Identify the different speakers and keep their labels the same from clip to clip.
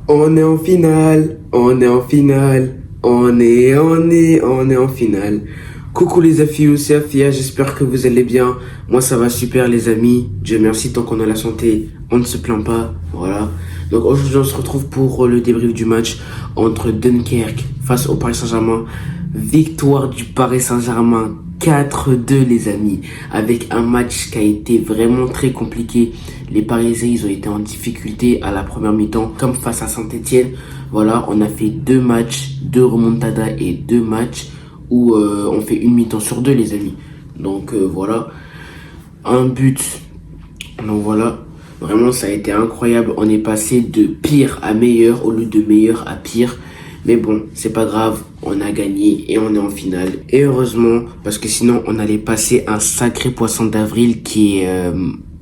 Speaker 1: On est en finale, on est en finale, on est en finale. Coucou les Afious, c'est Afia, j'espère que vous allez bien. Moi ça va super les amis, Dieu merci tant qu'on a la santé, on ne se plaint pas, voilà. Donc aujourd'hui on se retrouve pour le débrief du match entre Dunkerque face au Paris Saint-Germain. Victoire du Paris Saint-Germain 4-2 les amis, avec un match qui a été vraiment très compliqué. Les Parisiens ils ont été en difficulté à la première mi-temps comme face à Saint-Etienne. Voilà, on a fait deux matchs, deux remontadas et deux matchs où on fait une mi-temps sur deux les amis. Donc voilà, un but. Donc voilà, vraiment ça a été incroyable. On est passé de pire à meilleur au lieu de meilleur à pire. Mais bon, c'est pas grave, on a gagné et on est en finale. Et heureusement, parce que sinon on allait passer un sacré poisson d'avril qui est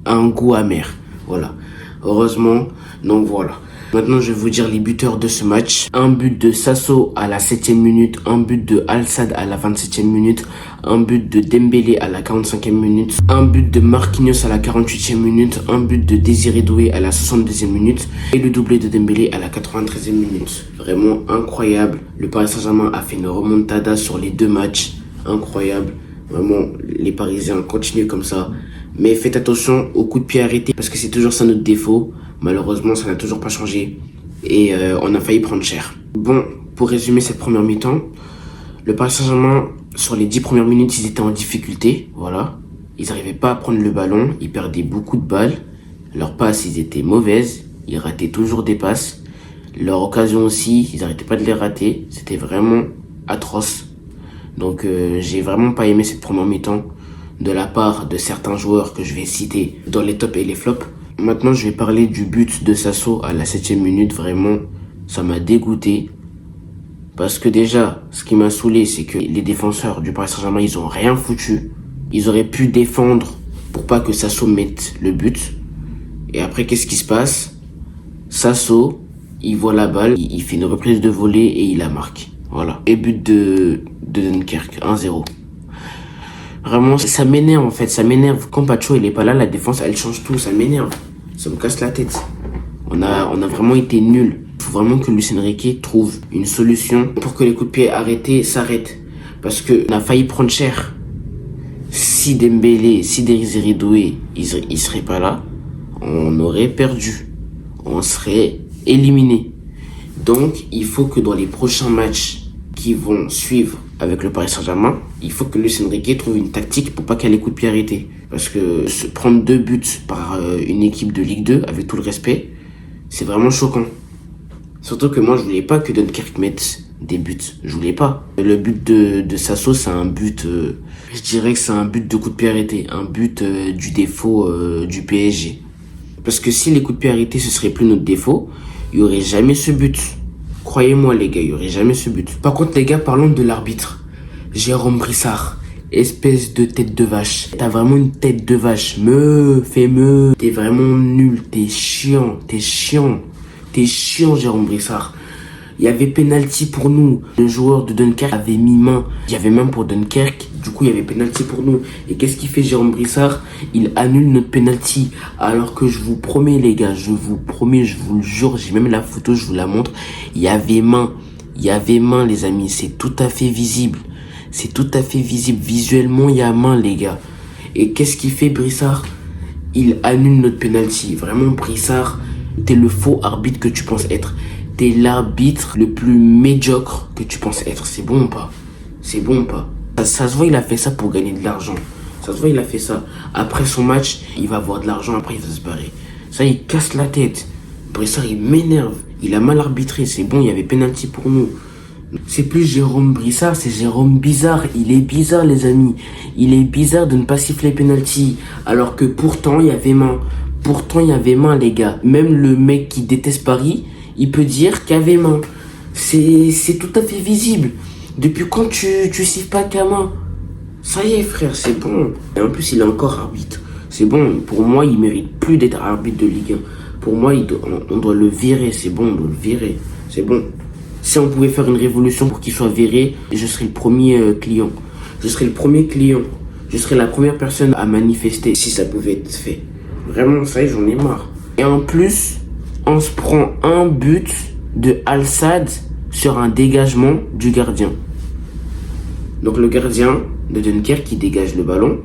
Speaker 1: un goût amer. Voilà, heureusement, donc voilà. Maintenant, je vais vous dire les buteurs de ce match. Un but de Sasso à la 7e minute, un but de Al-Sad à la 27e minute, un but de Dembélé à la 45e minute, un but de Marquinhos à la 48e minute, un but de Désiré Doué à la 62e minute et le doublé de Dembélé à la 93e minute. Vraiment incroyable. Le Paris Saint-Germain a fait une remontada sur les deux matchs. Incroyable. Vraiment, les Parisiens continuent comme ça. Mais faites attention aux coups de pied arrêtés parce que c'est toujours ça notre défaut. Malheureusement, ça n'a toujours pas changé et on a failli prendre cher. Bon, pour résumer cette première mi-temps, le Paris Saint-Germain, sur les 10 premières minutes, ils étaient en difficulté. Voilà, ils n'arrivaient pas à prendre le ballon, ils perdaient beaucoup de balles. Leurs passes, ils étaient mauvaises, ils rataient toujours des passes. Leurs occasions aussi, ils n'arrêtaient pas de les rater. C'était vraiment atroce. Donc, j'ai vraiment pas aimé cette première mi-temps de la part de certains joueurs que je vais citer dans les tops et les flops. Maintenant, je vais parler du but de Sasso à la 7e minute. Vraiment, ça m'a dégoûté. Parce que déjà, ce qui m'a saoulé, c'est que les défenseurs du Paris Saint-Germain, ils ont rien foutu. Ils auraient pu défendre pour pas que Sasso mette le but. Et après, qu'est-ce qui se passe? Sasso, il voit la balle, il fait une reprise de volée et il la marque. Voilà. Et but de Dunkerque, 1-0. Vraiment, ça m'énerve en fait, ça m'énerve. Quand Pacho il est pas là, la défense elle change tout, ça m'énerve. Ça me casse la tête. On a vraiment été nuls. Il faut vraiment que Luis Enrique trouve une solution pour que les coups de pied arrêtés s'arrêtent. Parce que on a failli prendre cher. Si Dembélé, si Désiré Doué, ils seraient pas là, on aurait perdu. On serait éliminé. Donc, il faut que dans les prochains matchs qui vont suivre avec le Paris Saint-Germain, il faut que Luis Enrique trouve une tactique pour pas qu'il y ait les coups de pied arrêtés. Parce que se prendre 2 buts par une équipe de Ligue 2, avec tout le respect, c'est vraiment choquant. Surtout que moi, je voulais pas que Dunkerque mette des buts. Je voulais pas. Le but de Sasso, c'est un but, je dirais que c'est un but de coup de pied arrêté. Un but du défaut du PSG. Parce que si les coups de pied arrêtés, ce serait plus notre défaut, il y aurait jamais ce but. Croyez-moi les gars, il n'y aurait jamais ce but. Par contre les gars, parlons de l'arbitre. Jérôme Brissard, espèce de tête de vache. T'as vraiment une tête de vache. Fais-me. T'es vraiment nul, t'es chiant. T'es chiant Jérôme Brissard. Il y avait penalty pour nous. Le joueur de Dunkerque avait mis main. Il y avait même pour Dunkerque. Du coup, il y avait penalty pour nous. Et qu'est-ce qu'il fait Jérôme Brissard? Il annule notre penalty. Alors que je vous promets les gars, je vous promets, je vous le jure, j'ai même la photo, je vous la montre. Il y avait main. Il y avait main les amis. C'est tout à fait visible. C'est tout à fait visible. Visuellement, il y a main les gars. Et qu'est-ce qu'il fait Brissard? Il annule notre penalty. Vraiment Brissard, t'es le faux arbitre que tu penses être. T'es l'arbitre le plus médiocre que tu penses être. C'est bon ou pas? C'est bon ou pas? Ça se voit, il a fait ça pour gagner de l'argent. Ça se voit, il a fait ça. Après son match, il va avoir de l'argent, après il va se barrer. Ça, il casse la tête. Brissard, il m'énerve. Il a mal arbitré. C'est bon, il y avait penalty pour nous. C'est plus Jérôme Brissard, c'est Jérôme Bizarre. Il est bizarre, les amis. Il est bizarre de ne pas siffler penalty. Alors que pourtant, il y avait main. Pourtant, il y avait main, les gars. Même le mec qui déteste Paris, il peut dire qu'il y avait main. C'est tout à fait visible. Depuis quand tu siffles pas ta main? Ça y est frère, c'est bon. Et en plus il est encore arbitre. C'est bon, pour moi il mérite plus d'être arbitre de Ligue 1. Pour moi on doit le virer, c'est bon, on doit le virer. C'est bon. Si on pouvait faire une révolution pour qu'il soit viré, je serais le premier client. Je serais le premier client. Je serais la première personne à manifester si ça pouvait être fait. Vraiment, ça y est, j'en ai marre. Et en plus, on se prend un but de Al-Sadd sur un dégagement du gardien. Donc le gardien de Dunkerque qui dégage le ballon.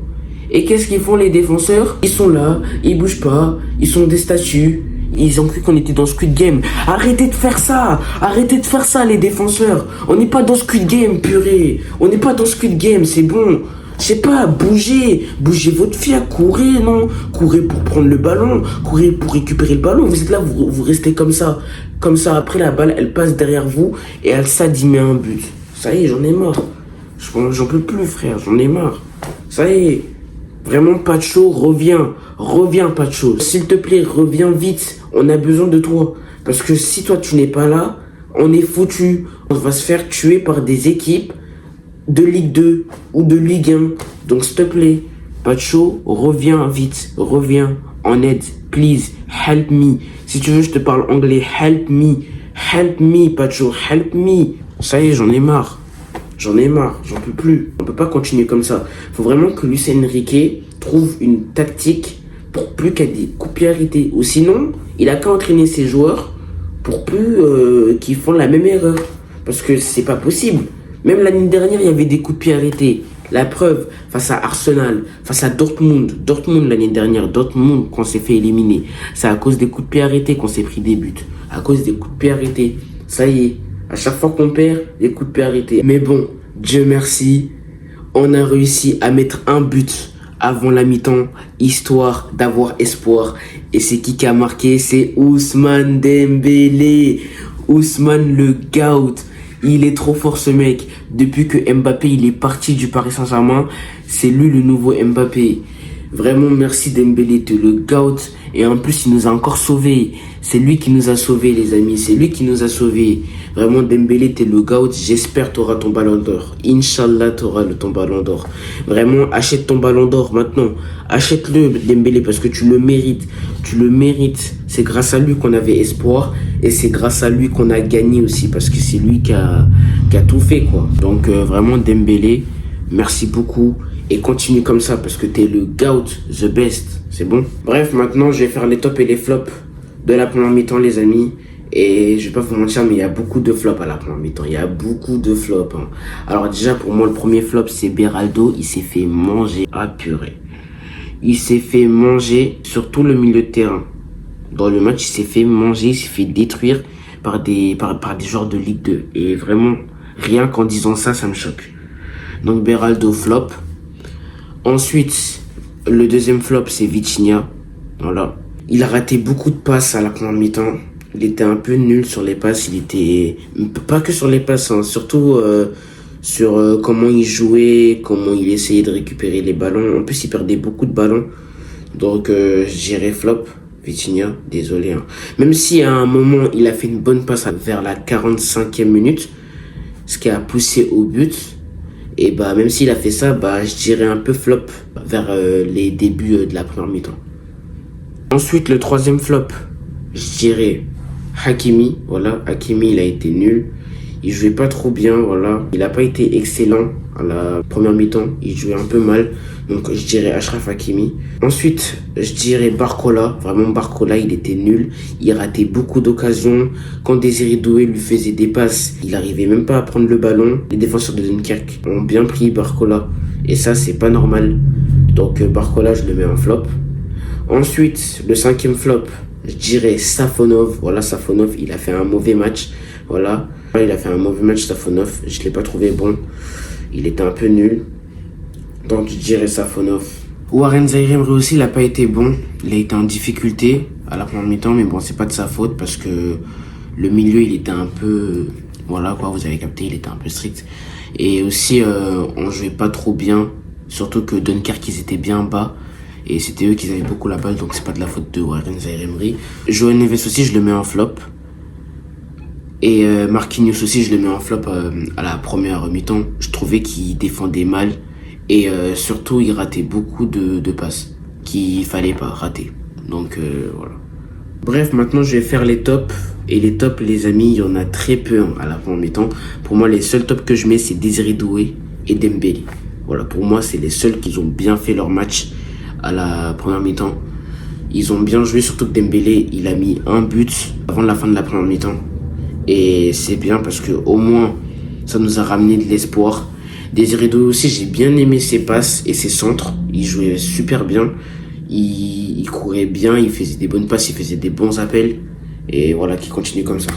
Speaker 1: Et qu'est-ce qu'ils font les défenseurs? Ils sont là, ils bougent pas, ils sont des statues. Ils ont cru qu'on était dans Squid Game. Arrêtez de faire ça! Arrêtez de faire ça les défenseurs! On n'est pas dans Squid Game, purée! On n'est pas dans Squid Game, c'est bon! Je sais pas, bougez! Bougez votre fille, courez, non? Courez pour prendre le ballon, courez pour récupérer le ballon. Vous êtes là, vous restez comme ça. Comme ça, après la balle, elle passe derrière vous et Al-Sadd y met un but. Ça y est, j'en ai marre. J'en peux plus, frère, j'en ai marre. Ça y est. Vraiment, Pacho, reviens. Reviens, Pacho. S'il te plaît, reviens vite. On a besoin de toi. Parce que si toi, tu n'es pas là, on est foutu. On va se faire tuer par des équipes de Ligue 2 ou de Ligue 1. Donc, s'il te plaît, Pacho, reviens vite. Reviens en aide. Please, help me. Si tu veux, je te parle anglais. Help me. Help me, Pacho. Help me. Ça y est, j'en ai marre. J'en ai marre, j'en peux plus. On peut pas continuer comme ça. Faut vraiment que Luis Enrique trouve une tactique pour plus qu'à des coups de pied arrêtés. Ou sinon, il a qu'à entraîner ses joueurs pour plus qu'ils font la même erreur. Parce que c'est pas possible. Même l'année dernière, il y avait des coups de pied arrêtés. La preuve, face à Arsenal, face à Dortmund. Dortmund l'année dernière, Dortmund qu'on s'est fait éliminer. C'est à cause des coups de pied arrêtés qu'on s'est pris des buts. À cause des coups de pied arrêtés. Ça y est. À chaque fois qu'on perd, les coups de pied arrêtés. Mais bon, Dieu merci, on a réussi à mettre un but avant la mi-temps, histoire d'avoir espoir. Et c'est qui a marqué? C'est Ousmane Dembélé. Ousmane le GOAT. Il est trop fort ce mec. Depuis que Mbappé il est parti du Paris Saint-Germain, c'est lui le nouveau Mbappé. Vraiment merci Dembélé, t'es le GOAT. Et en plus il nous a encore sauvés. C'est lui qui nous a sauvés les amis, c'est lui qui nous a sauvés. Vraiment Dembélé, t'es le GOAT. J'espère t'auras ton ballon d'or. Inch'Allah t'auras ton ballon d'or. Vraiment achète ton ballon d'or maintenant. Achète-le Dembélé parce que tu le mérites. Tu le mérites. C'est grâce à lui qu'on avait espoir. Et c'est grâce à lui qu'on a gagné aussi. Parce que c'est lui qui a tout fait quoi. Donc vraiment Dembélé, merci beaucoup. Et continue comme ça parce que t'es le GOAT, the best. C'est bon? Bref, maintenant je vais faire les tops et les flops de la première mi-temps les amis. Et je vais pas vous mentir mais il y a beaucoup de flops à la première mi-temps. Il y a beaucoup de flops hein. Alors déjà pour moi le premier flop c'est Beraldo. Il s'est fait manger à purée. Il s'est fait manger sur tout le milieu de terrain. Dans le match il s'est fait manger, il s'est fait détruire par des joueurs de Ligue 2. Et vraiment rien qu'en disant ça me choque. Donc Beraldo flop. Ensuite, le deuxième flop, c'est Vitinha. Voilà. Il a raté beaucoup de passes à la première mi-temps. Il était un peu nul sur les passes. Il était... Pas que sur les passes, hein. Surtout sur comment il jouait, comment il essayait de récupérer les ballons. En plus, il perdait beaucoup de ballons. Donc, je dirais flop. Vitinha, désolé. Hein. Même si à un moment, il a fait une bonne passe vers la 45e minute, ce qui a poussé au but. Et bah même s'il a fait ça, bah je dirais un peu flop vers les débuts de la première mi-temps. Ensuite le troisième flop, je dirais Hakimi. Voilà, Hakimi il a été nul. Il jouait pas trop bien, voilà. Il a pas été excellent à la première mi-temps. Il jouait un peu mal. Donc je dirais Achraf Hakimi. Ensuite, je dirais Barcola. Vraiment Barcola, il était nul. Il ratait beaucoup d'occasions. Quand Désiré Doué lui faisait des passes, il arrivait même pas à prendre le ballon. Les défenseurs de Dunkerque ont bien pris Barcola. Et ça, c'est pas normal. Donc Barcola, je le mets en flop. Ensuite, le cinquième flop, je dirais Safonov. Voilà, Safonov, il a fait un mauvais match. Voilà. Il a fait un mauvais match, Safonov. Je ne l'ai pas trouvé bon. Il était un peu nul. Donc, je dirais Safonov. Warren Zaïre-Emery aussi, il n'a pas été bon. Il a été en difficulté à la première mi-temps. Mais bon, c'est pas de sa faute parce que le milieu, il était un peu... Voilà, quoi, vous avez capté, il était un peu strict. Et aussi, on jouait pas trop bien. Surtout que Dunkerque, ils étaient bien bas. Et c'était eux qui avaient beaucoup la balle. Donc, c'est pas de la faute de Warren Zaïre-Emery. João Neves aussi, je le mets en flop. Et Marquinhos aussi, je le mets en flop à la première mi-temps. Je trouvais qu'il défendait mal. Et surtout, il ratait beaucoup de passes qu'il fallait pas rater. Donc voilà. Bref, maintenant, je vais faire les tops. Et les tops, les amis, il y en a très peu à la première mi-temps. Pour moi, les seuls tops que je mets, c'est Désiré Doué et Dembélé. Voilà, pour moi, c'est les seuls qui ont bien fait leur match à la première mi-temps. Ils ont bien joué, surtout que Dembélé, il a mis un but avant la fin de la première mi-temps. Et c'est bien parce que au moins, ça nous a ramené de l'espoir. Désiré Doué aussi, j'ai bien aimé ses passes et ses centres. Il jouait super bien. Il courait bien, il faisait des bonnes passes, il faisait des bons appels. Et voilà, qu'il continue comme ça.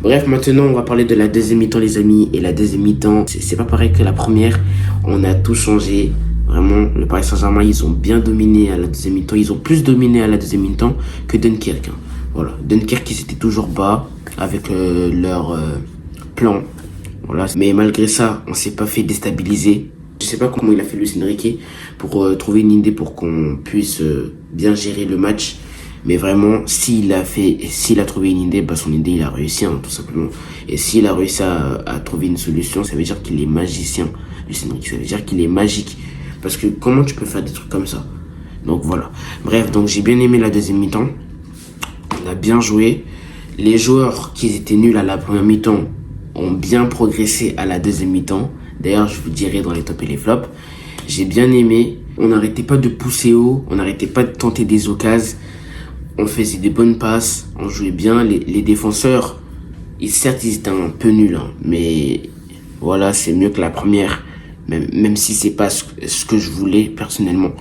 Speaker 1: Bref, maintenant, on va parler de la deuxième mi-temps, les amis. Et la deuxième mi-temps, c'est pas pareil que la première. On a tout changé. Vraiment, le Paris Saint-Germain, ils ont bien dominé à la deuxième mi-temps. Ils ont plus dominé à la deuxième mi-temps que Dunkerque. Voilà, Dunkerque, ils étaient toujours bas avec leur plan. Voilà. Mais malgré ça, on s'est pas fait déstabiliser. Je sais pas comment il a fait Luis Enrique pour trouver une idée pour qu'on puisse bien gérer le match. Mais vraiment, s'il a trouvé une idée, bah son idée, il a réussi, hein, tout simplement. Et s'il a réussi à trouver une solution, ça veut dire qu'il est magicien, Luis Enrique. Ça veut dire qu'il est magique. Parce que comment tu peux faire des trucs comme ça? Donc voilà. Bref, donc j'ai bien aimé la deuxième mi-temps. On a bien joué. Les joueurs qui étaient nuls à la première mi-temps ont bien progressé à la deuxième mi-temps. D'ailleurs, je vous dirai dans les tops et les flops. J'ai bien aimé. On n'arrêtait pas de pousser haut. On n'arrêtait pas de tenter des occasions. On faisait des bonnes passes. On jouait bien. Les défenseurs, certes, ils étaient un peu nuls. Hein, mais voilà, c'est mieux que la première. Même si c'est pas ce que je voulais personnellement.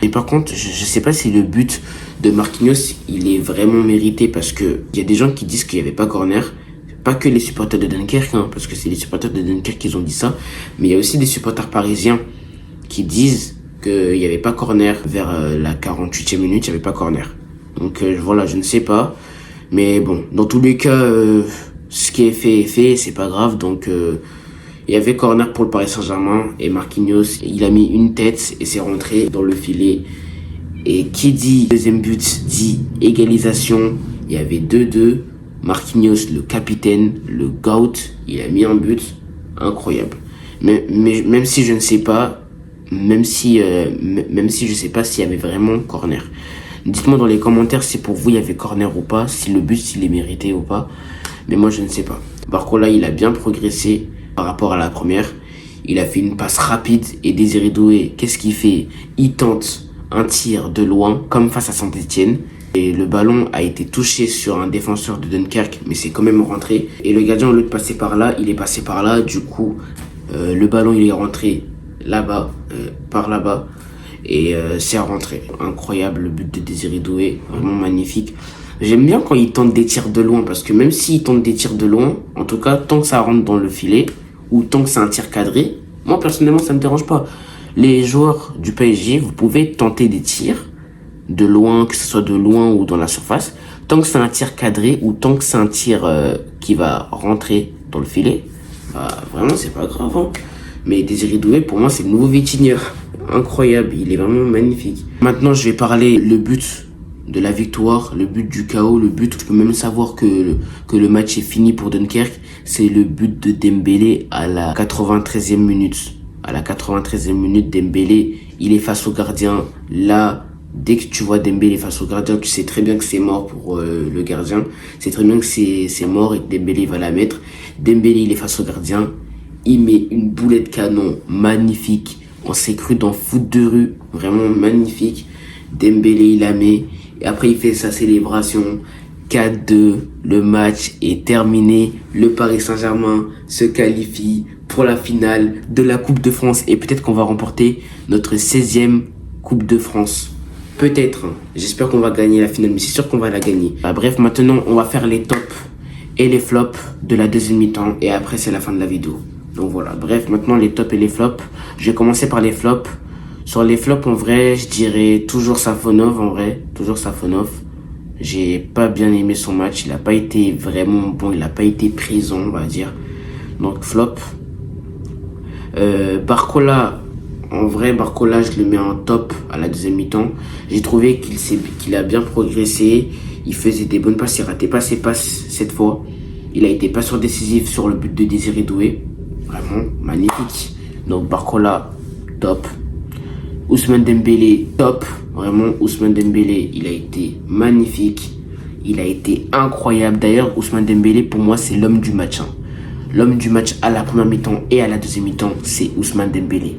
Speaker 1: Et par contre, je sais pas si le but de Marquinhos, il est vraiment mérité parce que il y a des gens qui disent qu'il n'y avait pas corner. Pas que les supporters de Dunkerque, hein, parce que c'est les supporters de Dunkerque qui ont dit ça. Mais il y a aussi des supporters parisiens qui disent qu'il n'y avait pas corner vers la 48e minute, il n'y avait pas corner. Donc voilà, je ne sais pas. Mais bon, dans tous les cas, ce qui est fait, c'est pas grave. Donc il y avait corner pour le Paris Saint-Germain et Marquinhos, il a mis une tête et c'est rentré dans le filet. Et qui dit deuxième but dit égalisation. Il y avait 2-2. Marquinhos, le capitaine, le GOAT, il a mis un but incroyable. Mais même si je ne sais pas, même si je sais pas s'il y avait vraiment corner. Dites-moi dans les commentaires si pour vous il y avait corner ou pas, si le but s'il est mérité ou pas. Mais moi je ne sais pas. Barcola, il a bien progressé par rapport à la première. Il a fait une passe rapide et Désiré Doué, qu'est-ce qu'il fait? Il tente un tir de loin, comme face à Saint-Etienne. Et le ballon a été touché sur un défenseur de Dunkerque, mais c'est quand même rentré. Et le gardien, au lieu de passer par là, il est passé par là. Du coup, le ballon, il est rentré là-bas, par là-bas. Et c'est rentré. Incroyable, le but de Désiré Doué. Vraiment magnifique. J'aime bien quand il tente des tirs de loin, parce que même s'il tente des tirs de loin, en tout cas, tant que ça rentre dans le filet, ou tant que c'est un tir cadré, moi, personnellement, ça me dérange pas. Les joueurs du PSG, vous pouvez tenter des tirs de loin, que ce soit de loin ou dans la surface, tant que c'est un tir cadré ou tant que c'est un tir qui va rentrer dans le filet, bah, vraiment c'est pas grave. Hein. Mais Désiré Doué, pour moi, c'est le nouveau Vitinha. Incroyable, il est vraiment magnifique. Maintenant, je vais parler le but de la victoire, le but du chaos, le but où tu peux même savoir que le match est fini pour Dunkerque, c'est le but de Dembélé à la 93e minute. À la 93e minute, Dembélé, il est face au gardien. Là, dès que tu vois Dembélé face au gardien, tu sais très bien que c'est mort pour le gardien. C'est très bien que c'est mort et que Dembélé va la mettre. Dembélé, il est face au gardien. Il met une boulette canon magnifique. On s'est cru dans foot de rue. Vraiment magnifique. Dembélé, il la met. Et après, il fait sa célébration. 4-2. Le match est terminé. Le Paris Saint-Germain se qualifie pour la finale de la Coupe de France. Et peut-être qu'on va remporter notre 16e Coupe de France. Peut-être. Hein. J'espère qu'on va gagner la finale, mais c'est sûr qu'on va la gagner. Bah, bref, maintenant, on va faire les tops et les flops de la deuxième mi-temps. Et après, c'est la fin de la vidéo. Donc voilà. Bref, maintenant, les tops et les flops. Je vais commencer par les flops. Sur les flops, en vrai, je dirais toujours Safonov, en vrai. Toujours Safonov. J'ai pas bien aimé son match. Il a pas été vraiment bon. Il a pas été présent, on va dire. Donc, flop. Barcola. En vrai, Barcola, je le mets en top à la deuxième mi-temps. J'ai trouvé qu'il a bien progressé. Il faisait des bonnes passes. Il ratait pas ses passes cette fois. Il a été passeur décisif sur le but de Désiré Doué. Vraiment magnifique. Donc Barcola, top. Ousmane Dembélé, top. Vraiment, Ousmane Dembélé, il a été magnifique. Il a été incroyable. D'ailleurs, Ousmane Dembélé, pour moi, c'est l'homme du match. Hein. L'homme du match à la première mi-temps et à la deuxième mi-temps, c'est Ousmane Dembélé.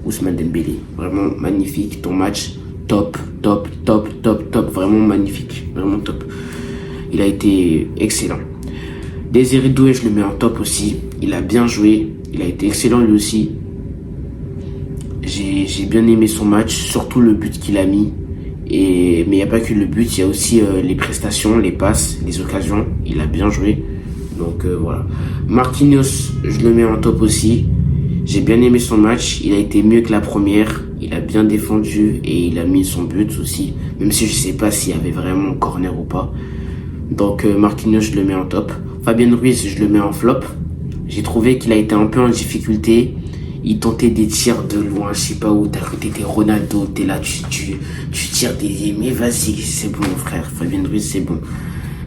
Speaker 1: Ousmane Dembélé, vraiment magnifique. Ton match, top, top, top, top, top. Vraiment magnifique. Vraiment top. Il a été excellent. Désiré Doué, je le mets en top aussi. Il a bien joué. Il a été excellent lui aussi. J'ai bien aimé son match, surtout le but qu'il a mis. Mais il n'y a pas que le but, il y a aussi les prestations, les passes, les occasions. Il a bien joué. Donc voilà. Marquinhos, je le mets en top aussi. J'ai bien aimé son match. Il a été mieux que la première. Il a bien défendu et il a mis son but aussi. Même si je sais pas s'il y avait vraiment corner ou pas. Donc Marquinhos, je le mets en top. Fabien Ruiz, je le mets en flop. J'ai trouvé qu'il a été un peu en difficulté. Il tentait des tirs de loin, je sais pas où. T'es Ronaldo, t'es là, tu tires des... Mais vas-y, c'est bon frère. Fabien Ruiz, c'est bon.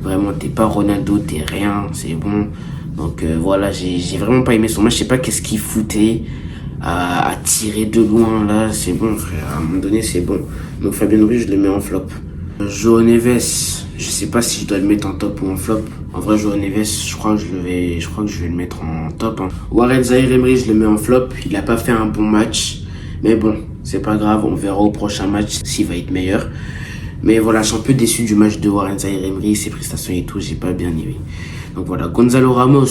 Speaker 1: Vraiment, t'es pas Ronaldo, t'es rien, c'est bon. Donc voilà, j'ai vraiment pas aimé son match. Je sais pas qu'est-ce qu'il foutait à tirer de loin là. C'est bon frère, à un moment donné c'est bon. Donc Fabien Ruiz, je le mets en flop. João Neves, je sais pas si je dois le mettre en top ou en flop. En vrai, João Neves, je crois que je vais le mettre en top. Hein. Warren Zaïre-Emery, je le mets en flop. Il a pas fait un bon match. Mais bon, c'est pas grave, on verra au prochain match s'il va être meilleur. Mais voilà, je suis un peu déçu du match de Warren Zaïre-Emery, ses prestations et tout, j'ai pas bien aimé. Donc voilà, Gonzalo Ramos,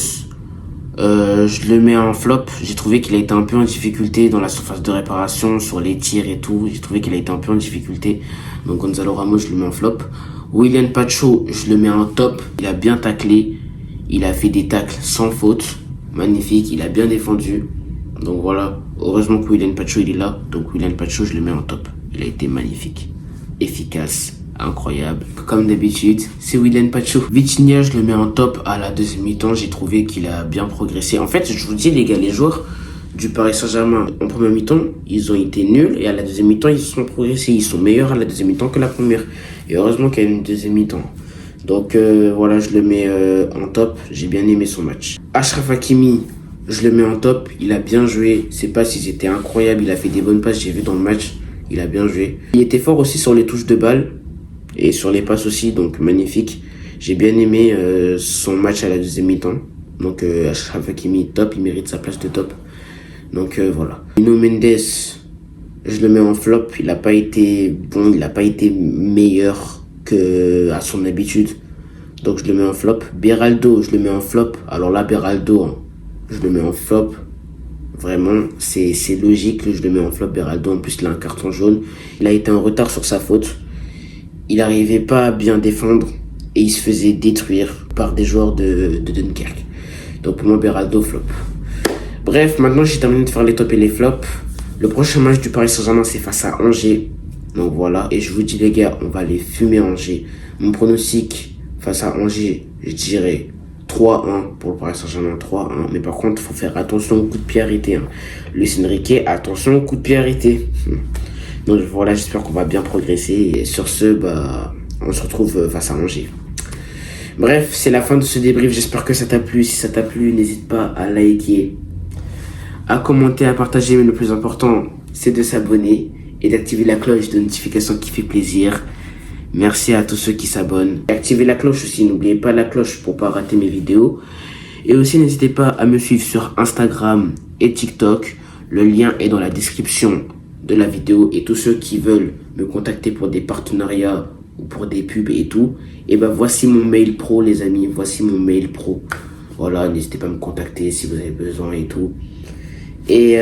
Speaker 1: je le mets en flop. J'ai trouvé qu'il a été un peu en difficulté dans la surface de réparation, sur les tirs et tout. J'ai trouvé qu'il a été un peu en difficulté. Donc Gonzalo Ramos, je le mets en flop. William Pacho, je le mets en top. Il a bien taclé. Il a fait des tacles sans faute. Magnifique, il a bien défendu. Donc voilà, heureusement que William Pacho il est là. Donc William Pacho, je le mets en top. Il a été magnifique, efficace, incroyable. Comme d'habitude, c'est William Pacho. Vitinha, je le mets en top à la deuxième mi-temps. J'ai trouvé qu'il a bien progressé. En fait, je vous dis les gars, les joueurs du Paris Saint-Germain en première mi-temps, ils ont été nuls et à la deuxième mi-temps, ils sont progressés. Ils sont meilleurs à la deuxième mi-temps que la première. Et heureusement qu'il y a une deuxième mi-temps. Donc voilà, je le mets en top. J'ai bien aimé son match. Achraf Hakimi, je le mets en top. Il a bien joué. Ses passes, ils étaient incroyables. Il a fait des bonnes passes, j'ai vu dans le match. Il a bien joué. Il était fort aussi sur les touches de balle et sur les passes aussi, donc magnifique. J'ai bien aimé son match à la deuxième mi-temps. Donc Achraf Hakimi, top. Il mérite sa place de top. Donc voilà. Nuno Mendes, je le mets en flop. Il n'a pas été bon, il n'a pas été meilleur que à son habitude. Donc je le mets en flop. Beraldo, je le mets en flop. Alors là, Beraldo, hein, je le mets en flop. Vraiment, c'est logique que je le mets en flop. Beraldo, en plus, il a un carton jaune. Il a été en retard sur sa faute. Il n'arrivait pas à bien défendre et il se faisait détruire par des joueurs de Dunkerque. Donc pour moi, Beraldo, flop. Bref, maintenant j'ai terminé de faire les tops et les flops. Le prochain match du Paris Saint-Germain, c'est face à Angers. Donc voilà, et je vous dis les gars, on va les fumer Angers. Mon pronostic face à Angers, je dirais 3-1 pour le Paris Saint-Germain, 3-1. Mais par contre, il faut faire attention au coup de pied arrêté. Hein. Luis Enrique, attention au coup de pied arrêté. Donc voilà, j'espère qu'on va bien progresser. Et sur ce, on se retrouve face à Angers. Bref, c'est la fin de ce débrief. J'espère que ça t'a plu. Si ça t'a plu, n'hésite pas à liker, à commenter, à partager. Mais le plus important, c'est de s'abonner et d'activer la cloche de notification qui fait plaisir. Merci à tous ceux qui s'abonnent. Activez la cloche aussi, n'oubliez pas la cloche pour pas rater mes vidéos. Et aussi, n'hésitez pas à me suivre sur Instagram et TikTok. Le lien est dans la description de la vidéo. Et tous ceux qui veulent me contacter pour des partenariats ou pour des pubs et tout, et voici mon mail pro les amis. Voici mon mail pro. Voilà, n'hésitez pas à me contacter si vous avez besoin et tout. Et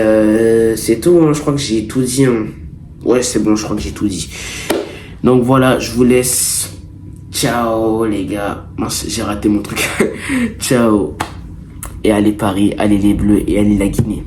Speaker 1: c'est tout, hein. Je crois que j'ai tout dit. Hein. Ouais, c'est bon, je crois que j'ai tout dit. Donc voilà, je vous laisse. Ciao les gars. Mince, j'ai raté mon truc. Ciao. Et allez Paris, allez les Bleus et allez la Guinée.